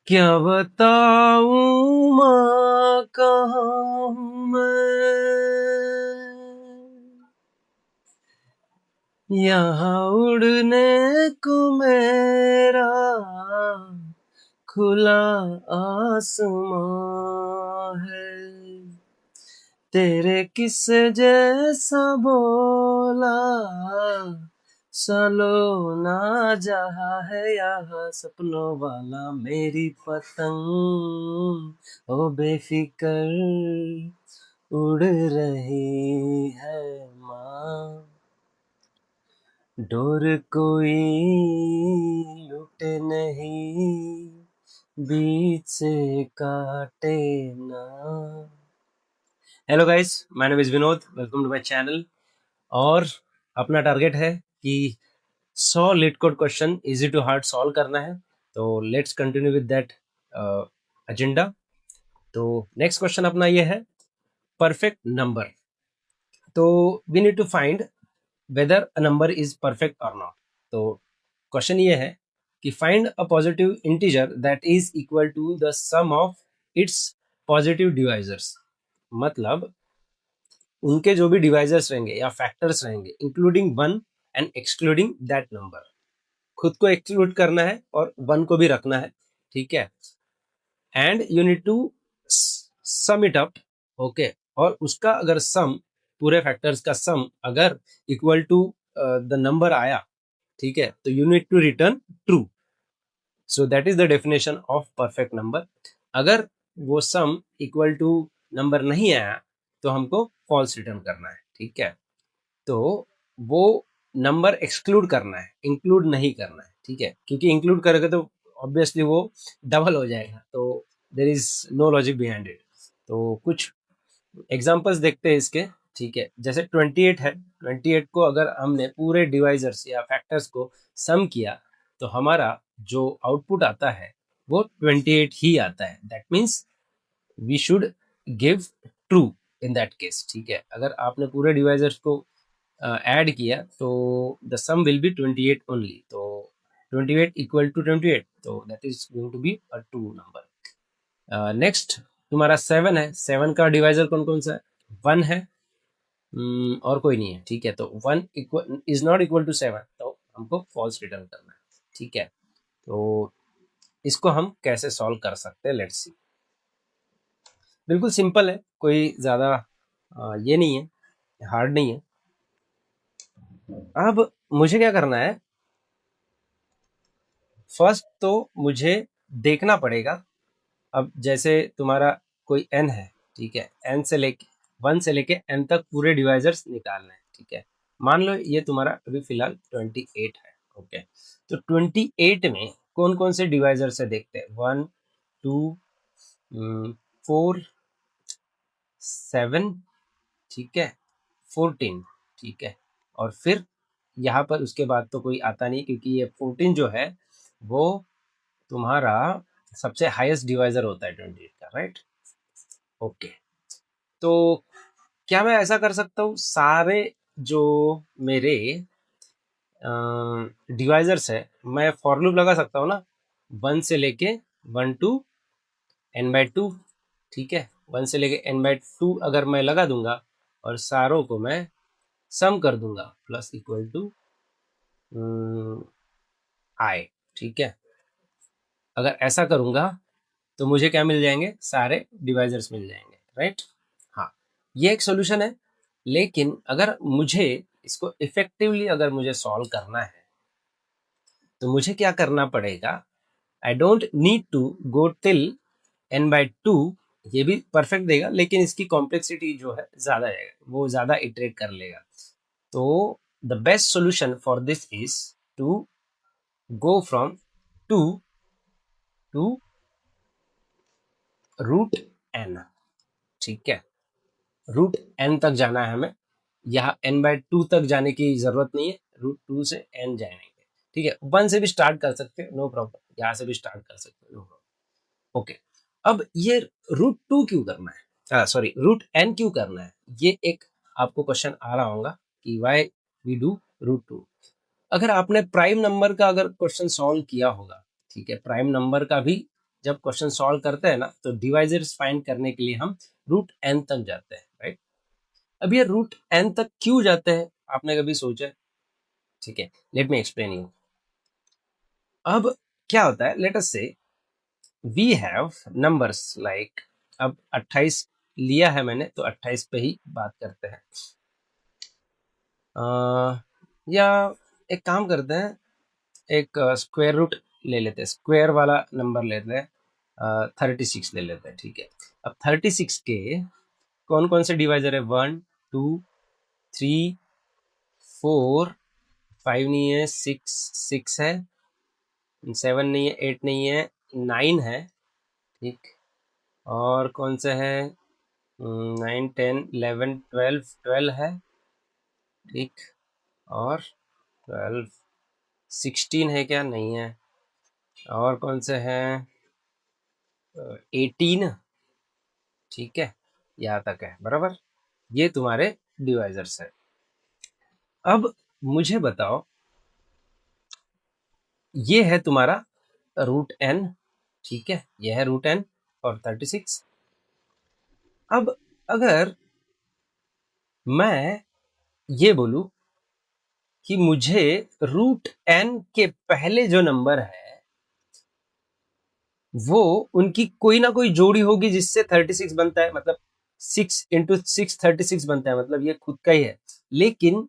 क्या बताऊं माँ कहाँ हूँ मैं, यहाँ उड़ने को मेरा खुला आसमां है, तेरे किस्से जैसा बोला सलोना जहाँ है यहाँ सपनों वाला मेरी पतंग ओ बेफिकर उड़ रही है माँ, डोर कोई लुटे नहीं बीच से काटे ना। Hello guys, my name is Vinod, welcome to my channel. और अपना टारगेट है कि 100 LeetCode question easy to hard solve करना है। तो let's continue with that agenda. तो नेक्स्ट क्वेश्चन अपना ये है परफेक्ट नंबर। तो we need to find whether a number is perfect और नॉट। तो क्वेश्चन ये है कि find a positive integer that is equal to the some of its positive divisors. मतलब उनके जो भी डिवाइजर्स रहेंगे या फैक्टर्स रहेंगे including one and excluding that number. खुद को एक्सक्लूड करना है और वन को भी रखना है, ठीक है। And you need to sum it up, okay. और उसका अगर सम, पूरे फैक्टर्स का सम अगर इक्वल टू द नंबर आया, ठीक है, तो you need to return true. So that is the definition of perfect number. अगर वो सम इक्वल टू नंबर नहीं आया तो हमको फॉल्स रिटर्न करना है, ठीक है। तो वो नंबर एक्सक्लूड करना है, इंक्लूड नहीं करना है, ठीक है, क्योंकि इंक्लूड करेगा तो ऑब्वियसली वो डबल हो जाएगा, तो there is no logic behind it. तो कुछ एग्जांपल्स देखते हैं इसके, ठीक है। जैसे 28 है, 28 को अगर हमने पूरे डिवाइजर्स या फैक्टर्स को सम किया तो हमारा जो आउटपुट आता है वो 28 ही आता है। That means we should give true in that case, ठीक है। अगर आपने पूरे डिवाइजर्स को ऐड किया तो the sum will be 28 only. तो 28 इक्वल टू 28, तो that is going to be a true number. Next तुम्हारा 7 है। 7 का डिवाइजर कौन कौन सा है? 1 है, और कोई नहीं है, ठीक है। तो 1 equal is not equal to 7, तो हमको फॉल्स रिटर्न करना है, ठीक है। तो इसको हम कैसे सॉल्व कर सकते हैं, लेट्स सी। बिल्कुल सिंपल है, कोई ज़्यादा ये नहीं है, हार्ड नहीं है। अब मुझे क्या करना है, फर्स्ट तो मुझे देखना पड़ेगा। अब जैसे तुम्हारा कोई n है, ठीक है, n से लेके 1 से लेके n तक पूरे डिवाइजर्स निकालना है, ठीक है। मान लो ये तुम्हारा अभी फिलहाल 28 है, ओके। तो 28 में कौन कौन से डिवाइजर्स है देखते हैं। 1 2 4 7, ठीक है, 14, ठीक है। और फिर यहाँ पर उसके बाद तो कोई आता नहीं, क्योंकि ये 14 जो है वो तुम्हारा सबसे हाईएस्ट डिवाइजर होता है 28 का, राइट। ओके। तो क्या मैं ऐसा कर सकता हूँ, सारे जो मेरे डिवाइजर्स है मैं फॉर लूप लगा सकता हूँ ना, 1 से लेके 1 टू n/2, ठीक है। 1 से लेके n/2 अगर मैं लगा दूंगा और सारों को मैं सम कर दूंगा प्लस इक्वल टू i, ठीक है। अगर ऐसा करूंगा तो मुझे क्या मिल जाएंगे, सारे डिवाइजर्स मिल जाएंगे, राइट। हाँ, ये एक सॉल्यूशन है। लेकिन अगर मुझे इसको इफेक्टिवली अगर मुझे सॉल्व करना है तो मुझे क्या करना पड़ेगा, I don't need to go till n/2। ये भी परफेक्ट देगा लेकिन इसकी कॉम्प्लेक्सिटी जो है ज्यादा जाएगा, वो ज्यादा इटरेट कर लेगा। तो the best solution for this is to go from 2 to √n, ठीक है। √n तक जाना है हमें। यहाँ n/2 तक जाने की जरूरत नहीं है, √2 से n जाएंगे, ठीक है। 1 से भी स्टार्ट कर सकते हैं, नो प्रॉब्लम। यहाँ से भी स्टार्ट कर सकते हैं, नो प्रॉब्लम। ओके। अब ये √2 क्यों करना है, सॉरी √n क्यों करना है, ये एक आपको क्वेश्चन आ रहा होगा कि वाई वी डू √2। अगर आपने प्राइम नंबर का अगर क्वेश्चन सॉल्व किया होगा, ठीक है, प्राइम नंबर का भी जब क्वेश्चन सॉल्व करते हैं ना तो डिवाइजर्स फाइंड करने के लिए हम रूट एन तक जाते हैं, राइट। अब ये रूट एन तक क्यों जाते हैं, आपने कभी सोचा? ठीक है, लेट मी एक्सप्लेन यू। अब क्या होता है, लेट अस से वी हैव नंबर्स लाइक, अब 28 लिया है मैंने तो 28 पे ही बात करते हैं। या एक काम करते हैं, एक स्क्वायर रूट ले लेते हैं, स्क्वायर वाला नंबर लेते हैं, 36 ले लेते हैं, ठीक है। अब 36 के कौन कौन से डिवाइजर है? 1 2 3 4, 5 नहीं है, 6 है, 7 नहीं है, 8 नहीं है, 9 है, ठीक। और कौन से है? 9 10 11 12 है, ठीक। और 12 16 है क्या? नहीं है। और कौन से हैं? 18, ठीक है, यहाँ तक है, बराबर। ये तुम्हारे डिवाइजर्स है। अब मुझे बताओ, ये है तुम्हारा रूट एन, ठीक है, ये है रूट एन और 36। अब अगर मैं ये बोलूं कि मुझे रूट एन के पहले जो नंबर है वो उनकी कोई ना कोई जोड़ी होगी जिससे 36 बनता है, मतलब 6 × 6 36 बनता है, मतलब ये खुद का ही है। लेकिन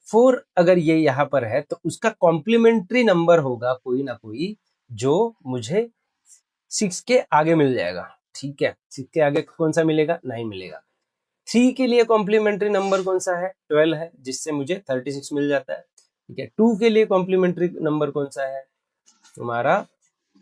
4 अगर ये यहाँ पर है तो उसका कॉम्प्लीमेंट्री नंबर होगा कोई ना कोई, जो मुझे 6 के आगे मिल जाएगा, ठीक है। 6 के आगे कौन सा मिलेगा? 9 मिलेगा। 3 के लिए कॉम्प्लीमेंट्री नंबर कौन सा है? 12 है, जिससे मुझे 36 मिल जाता है, ठीक है। 2 के लिए कॉम्प्लीमेंट्री नंबर कौन सा है? तुम्हारा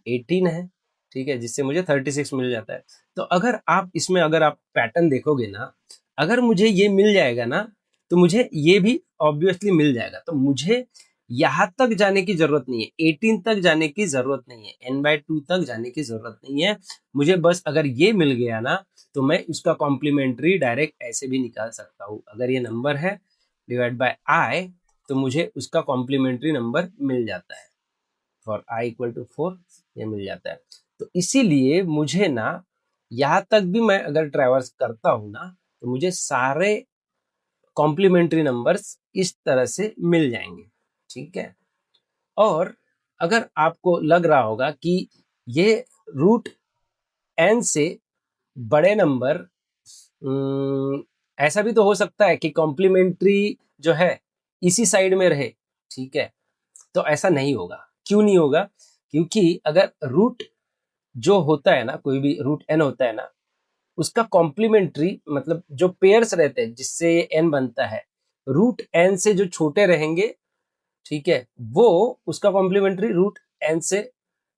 18 है, ठीक है, जिससे मुझे 36 मिल जाता है। तो अगर आप इसमें अगर आप पैटर्न देखोगे ना, अगर मुझे ये मिल जाएगा ना तो मुझे ये भी ऑब्वियसली मिल जाएगा। तो मुझे यहाँ तक जाने की जरूरत नहीं है, 18 तक जाने की जरूरत नहीं है, n/2 तक जाने की जरूरत नहीं है। मुझे बस अगर ये मिल गया ना तो मैं उसका कॉम्प्लीमेंट्री डायरेक्ट ऐसे भी निकाल सकता हूँ। अगर ये नंबर है डिवाइड बाय आई तो मुझे उसका कॉम्प्लीमेंट्री नंबर मिल जाता है, फॉर i = 4 ये मिल जाता है। तो इसीलिए मुझे ना यहाँ तक भी मैं अगर ट्रैवर्स करता हूँ ना तो मुझे सारे कॉम्प्लीमेंट्री नंबर्स इस तरह से मिल जाएंगे, ठीक है। और अगर आपको लग रहा होगा कि ये रूट एन से बड़े नंबर, ऐसा भी तो हो सकता है कि कॉम्प्लीमेंट्री जो है इसी साइड में रहे, ठीक है। तो ऐसा नहीं होगा। क्यों नहीं होगा? क्योंकि अगर रूट जो होता है ना, कोई भी रूट एन होता है ना, उसका कॉम्प्लीमेंट्री मतलब जो पेयर्स रहते हैं जिससे ये एन बनता है, रूट एन से जो छोटे रहेंगे, ठीक है, वो उसका कॉम्प्लीमेंट्री रूट एन से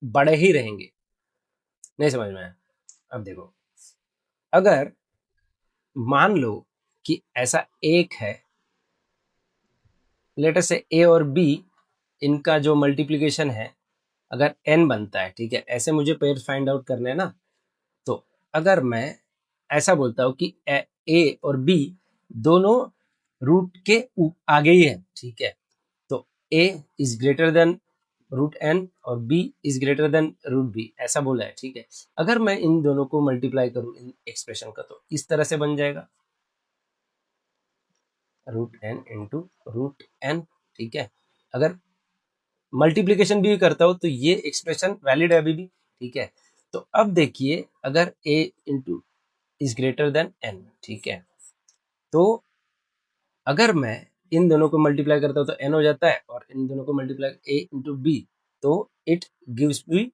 बड़े ही रहेंगे। नहीं समझ में आया? अब देखो, अगर मान लो कि ऐसा एक है, लेटर से ए और बी, इनका जो मल्टीप्लीकेशन है अगर एन बनता है, ठीक है, ऐसे मुझे पेयर फाइंड आउट करना है ना। तो अगर मैं ऐसा बोलता हूँ कि ए और बी दोनों रूट के आगे ही है, ठीक है, तो A is greater than root N और B is greater than root B, ऐसा बोला है, ठीक है। अगर मैं इन दोनों को मल्टीप्लाई करूँ इन एक्सप्रेशन का तो इस तरह से बन जाएगा, root N into root N, ठीक है। अगर मल्टीप्लीकेशन भी करता हूँ तो ये एक्सप्रेशन वैलिड है अभी भी, ठीक है। तो अब देखिए, अगर a into is greater then n, ठीक है, तो अगर मैं इन दोनों को मल्टीप्लाई करता हूँ तो n हो जाता है, और इन दोनों को मल्टीप्लाई a इंटू बी तो it gives be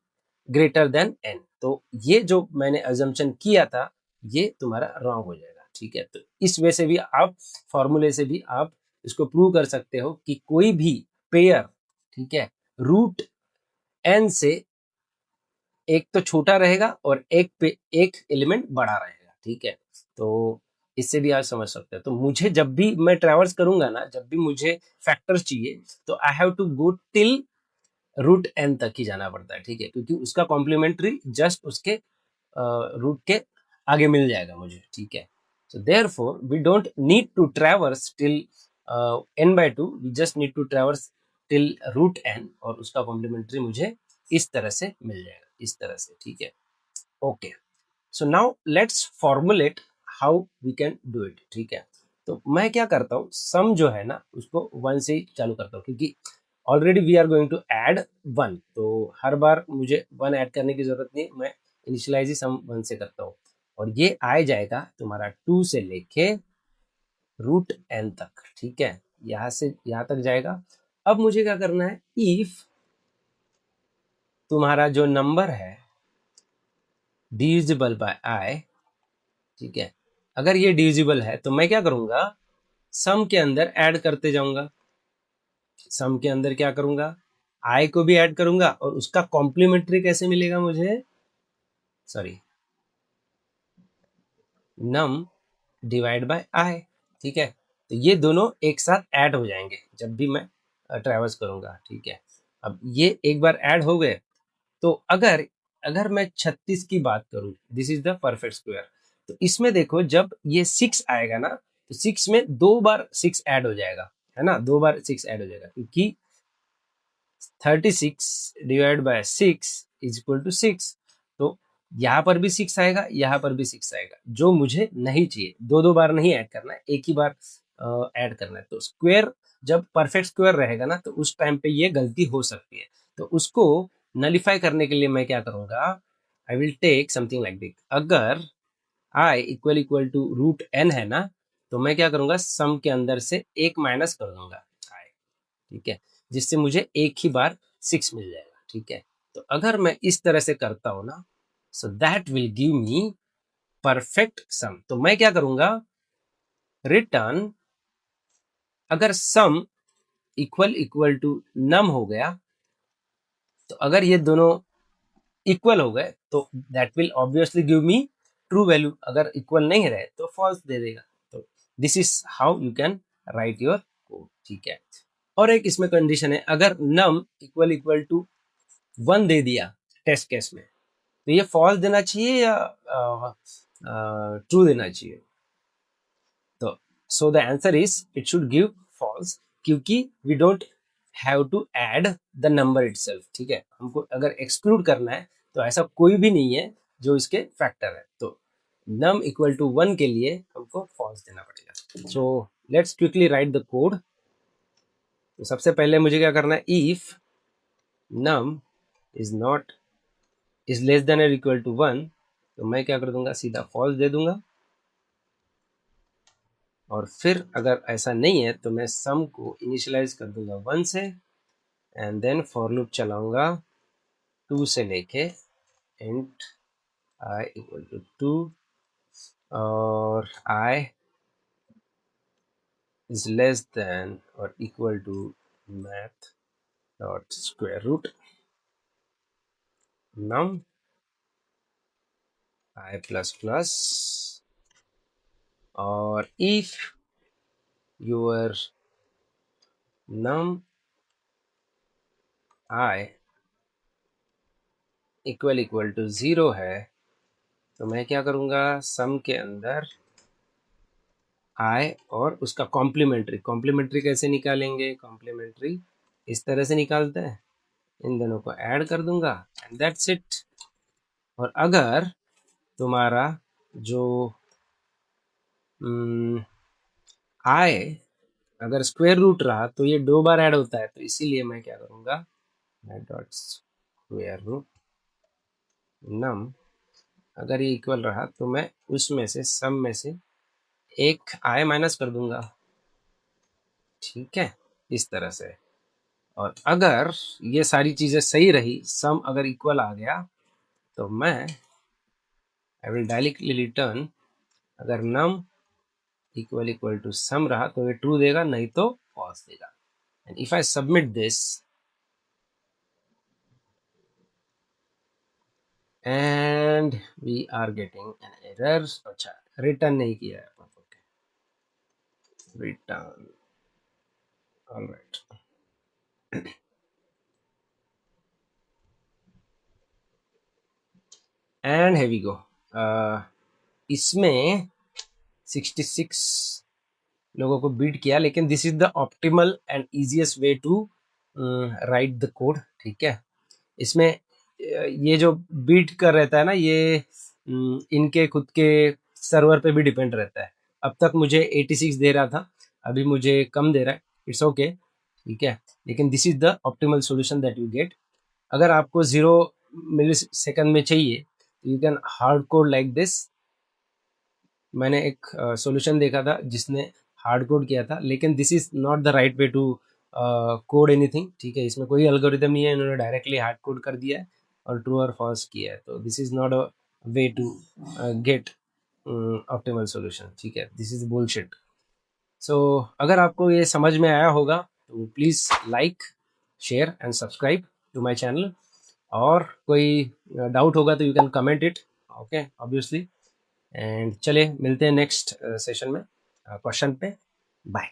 greater than n। तो ये जो मैंने अजम्पशन किया था ये तुम्हारा रॉन्ग हो जाएगा, ठीक है। तो इस वे से भी आप, फॉर्मूले से भी आप इसको प्रूव कर सकते हो कि कोई भी पेयर, ठीक है, रूट एन से एक तो छोटा रहेगा और एक पे एक एलिमेंट बड़ा रहेगा, ठीक है। तो इससे भी आप समझ सकते हैं। तो मुझे जब भी मैं ट्रैवर्स करूंगा ना, जब भी मुझे फैक्टर्स चाहिए तो I have to go till root N तक ही जाना पड़ता है, ठीक है, क्योंकि उसका कॉम्प्लीमेंट्री जस्ट उसके रूट के आगे मिल जाएगा मुझे, ठीक है। So therefore we don't need to traverse till n/2, we just need to traverse till root N और उसका कॉम्प्लीमेंट्री मुझे इस तरह से मिल जाएगा, इस तरह से, ठीक है। Okay, so now let's formulate how we can do it. ठीक है, तो मैं क्या करता हूँ, सम जो है ना उसको वन से ही चालू करता हूँ, क्योंकि already we are going to add one, तो हर बार मुझे वन ऐड करने की जरूरत नहीं, मैं इनिशियलाइज ही सम वन से करता हूँ। और ये आ जाएगा तुम्हारा 2 से लेके रूट एन तक। ठीक है, यहां से यहां तक जाएगा। अब मुझे क्या करना है, इफ तुम्हारा जो नंबर है डिविजिबल बाय आई, ठीक है, अगर ये डिविजिबल है तो मैं क्या करूंगा, सम के अंदर ऐड करते जाऊंगा। सम के अंदर क्या करूंगा, आई को भी ऐड करूंगा, और उसका कॉम्प्लीमेंट्री कैसे मिलेगा मुझे, सॉरी, नम डिवाइड बाय आई। ठीक है, तो ये दोनों एक साथ ऐड हो जाएंगे जब भी मैं ट्रेवर्स करूंगा। ठीक है, अब ये एक बार ऐड हो गए, तो अगर अगर मैं 36 की बात करूं, this is the perfect square, तो इसमें देखो जब ये 6 आएगा ना, तो 6 में 2 बार 6 ऐड हो जाएगा, है ना, 2 बार 6 ऐड हो जाएगा, क्योंकि 36 divide by 6 is equal to 6। तो यहाँ पर भी 6 आएगा, यहाँ पर भी 6 आएगा, जो मुझे नहीं चाहिए। दो दो बार नहीं ऐड करना है, एक ही बार ऐड करना है। तो स्क्वायर जब परफेक्ट स्क्वायर रहेगा ना, तो उस टाइम पे ये गलती हो सकती है। तो उसको नलीफाई करने के लिए मैं क्या करूंगा, I will take something like this. अगर I equal equal to root N है ना, तो मैं क्या करूंगा, सम के अंदर से एक माइनस कर दूंगा आई। ठीक है, जिससे मुझे एक ही बार 6 मिल जाएगा। ठीक है, तो अगर मैं इस तरह से करता हूं ना, so that will give me perfect sum. तो मैं क्या करूंगा, रिटर्न, अगर sum equal equal to num हो गया, तो अगर ये दोनों इक्वल हो गए तो that will obviously give me true value, अगर इक्वल नहीं रहे तो फॉल्स दे देगा। तो this is how you can write your code. ठीक है, और एक इसमें कंडीशन है, अगर नम इक्वल इक्वल टू 1 दे दिया टेस्ट केस में, तो ये फॉल्स देना चाहिए या ट्रू देना चाहिए। तो so the answer is it should give false, क्योंकि we don't have to add the number itself. ठीक है, हमको अगर एक्सक्लूड करना है तो ऐसा कोई भी नहीं है जो इसके फैक्टर है, तो नम इक्वल टू 1 के लिए हमको फॉल्स देना पड़ेगा। So let's quickly write the code. तो सबसे पहले मुझे क्या करना है, if num is not is less than और इक्वल टू 1, तो मैं क्या कर दूंगा, सीधा फॉल्स दे दूंगा। और फिर अगर ऐसा नहीं है तो मैं सम को इनिशियलाइज कर दूंगा 1 से, एंड देन फॉर लूप चलाऊंगा 2 से लेके इंट आई इक्वल टू 2, और आई इज लेस देन और equal to math dot square root num I plus plus, और if your num I equal to 0 है, तो मैं क्या करूंगा, सम के अंदर आई और उसका कॉम्प्लीमेंट्री, कॉम्प्लीमेंट्री कैसे निकालेंगे, कॉम्प्लीमेंट्री इस तरह से निकालते हैं, इन दोनों को ऐड कर दूंगा एंड दैट्स इट। और अगर तुम्हारा जो आई अगर स्क्वायर रूट रहा तो ये 2 बार ऐड होता है, तो इसीलिए मैं क्या करूंगा, डॉट स्क्वायर रूट नम, अगर ये इक्वल रहा तो मैं उसमें से सम में से एक आई माइनस कर दूंगा। ठीक है, इस तरह से। और अगर ये सारी चीजें सही रही, सम अगर इक्वल आ गया, तो मैं आई विल डायरेक्टली रिटर्न, अगर नम इक्वल टू सम रहा तो ये ट्रू देगा, नहीं तो फॉल्स देगा। And if I submit this and we are getting an error, अच्छा रिटर्न नहीं किया है, okay, return, alright. And here we go। इसमें 66 लोगों को बीट किया, लेकिन this is the optimal and easiest way to write the code. ठीक है, इसमें ये जो बीट कर रहता है ना, ये इनके खुद के सर्वर पे भी डिपेंड रहता है। अब तक मुझे 86 दे रहा था, अभी मुझे कम दे रहा है, इट्स ओके, ठीक है। लेकिन this is the optimal solution that you get. अगर आपको 0 मिली सेकंड में चाहिए, you can hard code like this. मैंने एक सॉल्यूशन देखा था जिसने हार्ड कोड किया था, लेकिन this is not the right way to code anything, ठीक है। इसमें कोई एल्गोरिदम नहीं है, इन्होंने डायरेक्टली हार्ड कोड कर दिया है और ट्रू और फॉल्स किया है। तो this is not a way to get optimal solution, ठीक है। This is bullshit. सो अगर आपको ये समझ में आया होगा तो please like, share and subscribe to my channel. और कोई डाउट होगा तो you can comment it, okay, obviously. And चले मिलते हैं नेक्स्ट सेशन में क्वेश्चन पे। बाय।